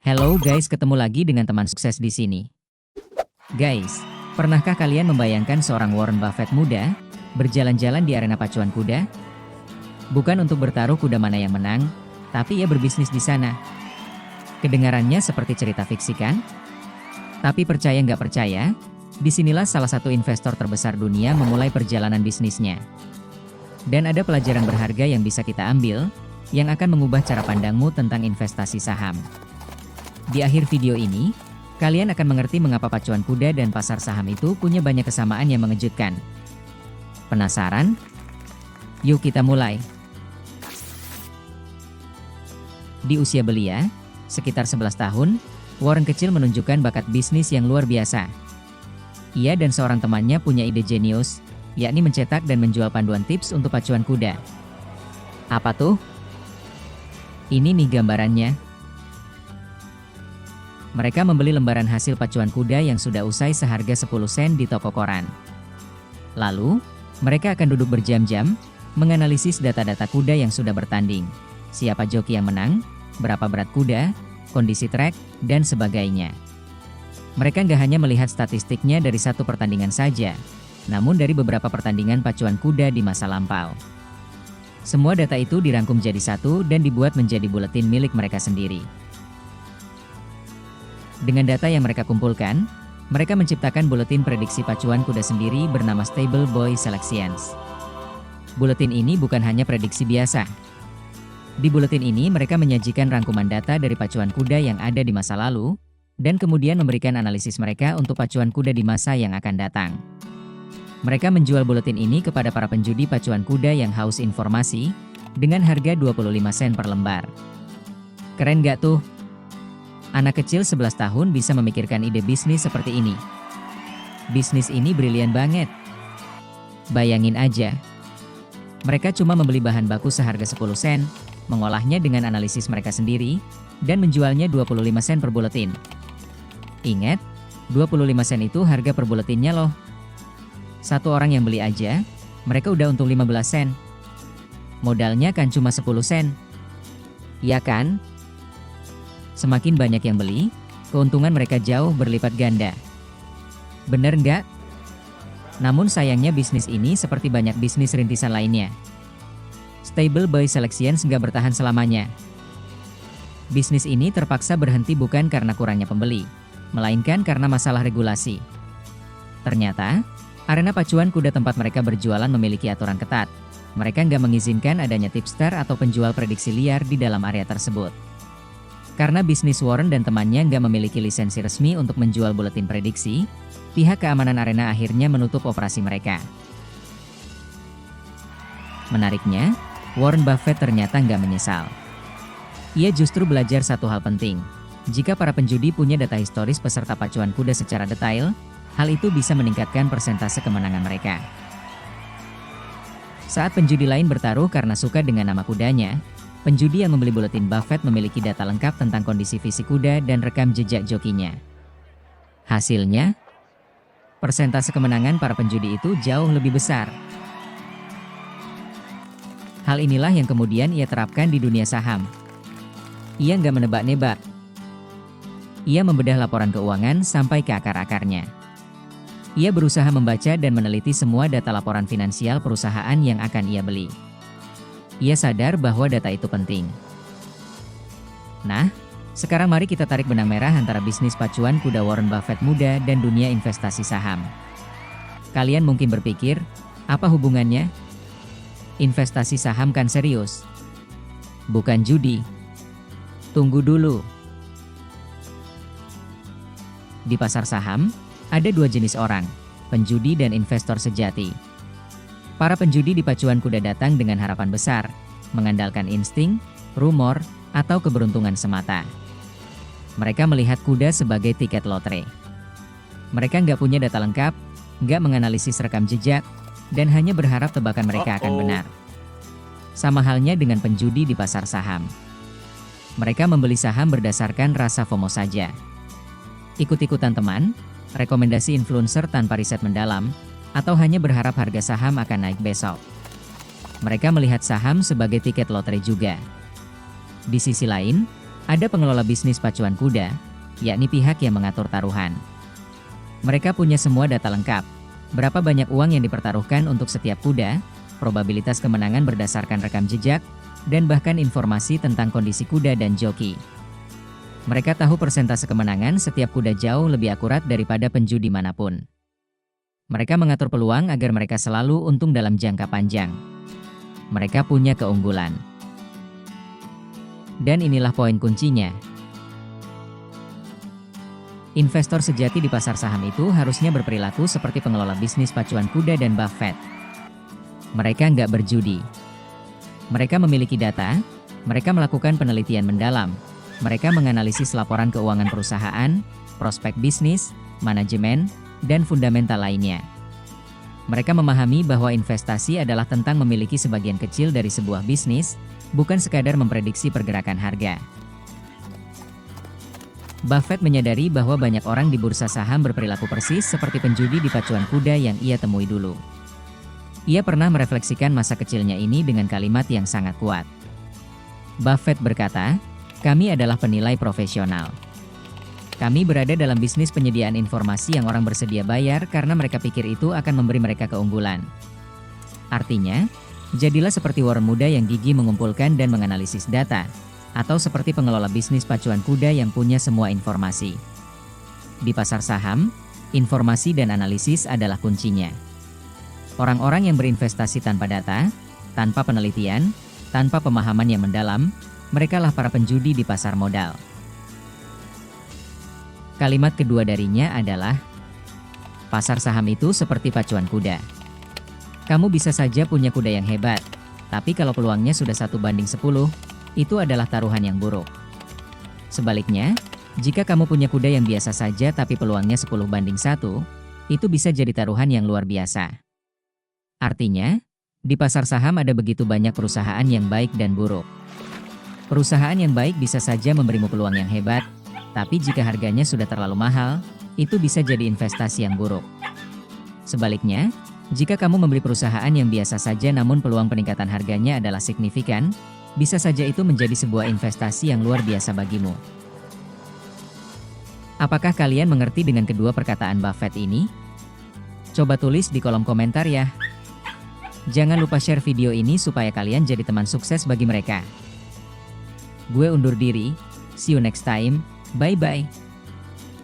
Hello guys, ketemu lagi dengan teman sukses di sini. Guys, pernahkah kalian membayangkan seorang Warren Buffett muda berjalan-jalan di arena pacuan kuda? Bukan untuk bertaruh kuda mana yang menang, tapi ia berbisnis di sana. Kedengarannya seperti cerita fiksi kan? Tapi percaya nggak percaya, disinilah salah satu investor terbesar dunia memulai perjalanan bisnisnya. Dan ada pelajaran berharga yang bisa kita ambil, yang akan mengubah cara pandangmu tentang investasi saham. Di akhir video ini, kalian akan mengerti mengapa pacuan kuda dan pasar saham itu punya banyak kesamaan yang mengejutkan. Penasaran? Yuk kita mulai. Di usia belia, sekitar 11 tahun, Warren kecil menunjukkan bakat bisnis yang luar biasa. Ia dan seorang temannya punya ide jenius, yakni mencetak dan menjual panduan tips untuk pacuan kuda. Apa tuh? Ini nih gambarannya. Mereka membeli lembaran hasil pacuan kuda yang sudah usai seharga 10 sen di toko koran. Lalu, mereka akan duduk berjam-jam, menganalisis data-data kuda yang sudah bertanding. Siapa joki yang menang, berapa berat kuda, kondisi trek, dan sebagainya. Mereka nggak hanya melihat statistiknya dari satu pertandingan saja, namun dari beberapa pertandingan pacuan kuda di masa lampau. Semua data itu dirangkum jadi satu dan dibuat menjadi buletin milik mereka sendiri. Dengan data yang mereka kumpulkan, mereka menciptakan buletin prediksi pacuan kuda sendiri bernama Stable Boy Selections. Buletin ini bukan hanya prediksi biasa. Di buletin ini mereka menyajikan rangkuman data dari pacuan kuda yang ada di masa lalu, dan kemudian memberikan analisis mereka untuk pacuan kuda di masa yang akan datang. Mereka menjual buletin ini kepada para penjudi pacuan kuda yang haus informasi, dengan harga 25 sen per lembar. Keren gak tuh? Anak kecil 11 tahun bisa memikirkan ide bisnis seperti ini. Bisnis ini brilian banget. Bayangin aja. Mereka cuma membeli bahan baku seharga 10 sen, mengolahnya dengan analisis mereka sendiri, dan menjualnya 25 sen per buletin. Ingat, 25 sen itu harga per buletinnya loh. Satu orang yang beli aja, mereka udah untung 15 sen. Modalnya kan cuma 10 sen. Ya kan? Semakin banyak yang beli, keuntungan mereka jauh berlipat ganda. Bener nggak? Namun sayangnya bisnis ini seperti banyak bisnis rintisan lainnya. Stable Boy Selections nggak bertahan selamanya. Bisnis ini terpaksa berhenti bukan karena kurangnya pembeli, melainkan karena masalah regulasi. Ternyata, arena pacuan kuda tempat mereka berjualan memiliki aturan ketat. Mereka nggak mengizinkan adanya tipster atau penjual prediksi liar di dalam area tersebut. Karena bisnis Warren dan temannya nggak memiliki lisensi resmi untuk menjual buletin prediksi, pihak keamanan arena akhirnya menutup operasi mereka. Menariknya, Warren Buffett ternyata nggak menyesal. Ia justru belajar satu hal penting. Jika para penjudi punya data historis peserta pacuan kuda secara detail, hal itu bisa meningkatkan persentase kemenangan mereka. Saat penjudi lain bertaruh karena suka dengan nama kudanya, penjudi yang membeli buletin Buffett memiliki data lengkap tentang kondisi fisik kuda dan rekam jejak jokinya. Hasilnya, persentase kemenangan para penjudi itu jauh lebih besar. Hal inilah yang kemudian ia terapkan di dunia saham. Ia nggak menebak-nebak. Ia membedah laporan keuangan sampai ke akar-akarnya. Ia berusaha membaca dan meneliti semua data laporan finansial perusahaan yang akan ia beli. Ia sadar bahwa data itu penting. Nah, sekarang mari kita tarik benang merah antara bisnis pacuan kuda Warren Buffett muda dan dunia investasi saham. Kalian mungkin berpikir, apa hubungannya? Investasi saham kan serius. Bukan judi. Tunggu dulu. Di pasar saham, ada dua jenis orang, penjudi dan investor sejati. Para penjudi di pacuan kuda datang dengan harapan besar, mengandalkan insting, rumor, atau keberuntungan semata. Mereka melihat kuda sebagai tiket lotre. Mereka nggak punya data lengkap, nggak menganalisis rekam jejak, dan hanya berharap tebakan mereka akan benar. Sama halnya dengan penjudi di pasar saham. Mereka membeli saham berdasarkan rasa FOMO saja. Ikut-ikutan teman, rekomendasi influencer tanpa riset mendalam, atau hanya berharap harga saham akan naik besok. Mereka melihat saham sebagai tiket lotre juga. Di sisi lain, Ada pengelola bisnis pacuan kuda, yakni pihak yang mengatur taruhan. Mereka punya semua data lengkap. Berapa banyak uang yang dipertaruhkan untuk setiap kuda, probabilitas kemenangan berdasarkan rekam jejak, dan bahkan informasi tentang kondisi kuda dan joki. Mereka tahu persentase kemenangan setiap kuda jauh lebih akurat daripada penjudi manapun. Mereka mengatur peluang agar mereka selalu untung dalam jangka panjang. Mereka punya keunggulan. Dan inilah poin kuncinya. Investor sejati di pasar saham itu harusnya berperilaku seperti pengelola bisnis pacuan kuda dan Buffett. Mereka nggak berjudi. Mereka memiliki data, mereka melakukan penelitian mendalam, mereka menganalisis laporan keuangan perusahaan, prospek bisnis, manajemen, dan fundamental lainnya. Mereka memahami bahwa investasi adalah tentang memiliki sebagian kecil dari sebuah bisnis, bukan sekadar memprediksi pergerakan harga. Buffett menyadari bahwa banyak orang di bursa saham berperilaku persis seperti penjudi di pacuan kuda yang ia temui dulu. Ia pernah merefleksikan masa kecilnya ini dengan kalimat yang sangat kuat. Buffett berkata, "Kami adalah penilai profesional. Kami berada dalam bisnis penyediaan informasi yang orang bersedia bayar karena mereka pikir itu akan memberi mereka keunggulan. Artinya, jadilah seperti Warren muda yang gigih mengumpulkan dan menganalisis data, atau seperti pengelola bisnis pacuan kuda yang punya semua informasi. Di pasar saham, informasi dan analisis adalah kuncinya. Orang-orang yang berinvestasi tanpa data, tanpa penelitian, tanpa pemahaman yang mendalam, merekalah para penjudi di pasar modal." Kalimat kedua darinya adalah, pasar saham itu seperti pacuan kuda. Kamu bisa saja punya kuda yang hebat, tapi kalau peluangnya sudah 1:10, itu adalah taruhan yang buruk. Sebaliknya, jika kamu punya kuda yang biasa saja tapi peluangnya 10:1, itu bisa jadi taruhan yang luar biasa. Artinya, di pasar saham ada begitu banyak perusahaan yang baik dan buruk. Perusahaan yang baik bisa saja memberimu peluang yang hebat, tapi jika harganya sudah terlalu mahal, itu bisa jadi investasi yang buruk. Sebaliknya, jika kamu membeli perusahaan yang biasa saja namun peluang peningkatan harganya adalah signifikan, bisa saja itu menjadi sebuah investasi yang luar biasa bagimu. Apakah kalian mengerti dengan kedua perkataan Buffett ini? Coba tulis di kolom komentar ya. Jangan lupa share video ini supaya kalian jadi teman sukses bagi mereka. Gue undur diri, see you next time, bye-bye.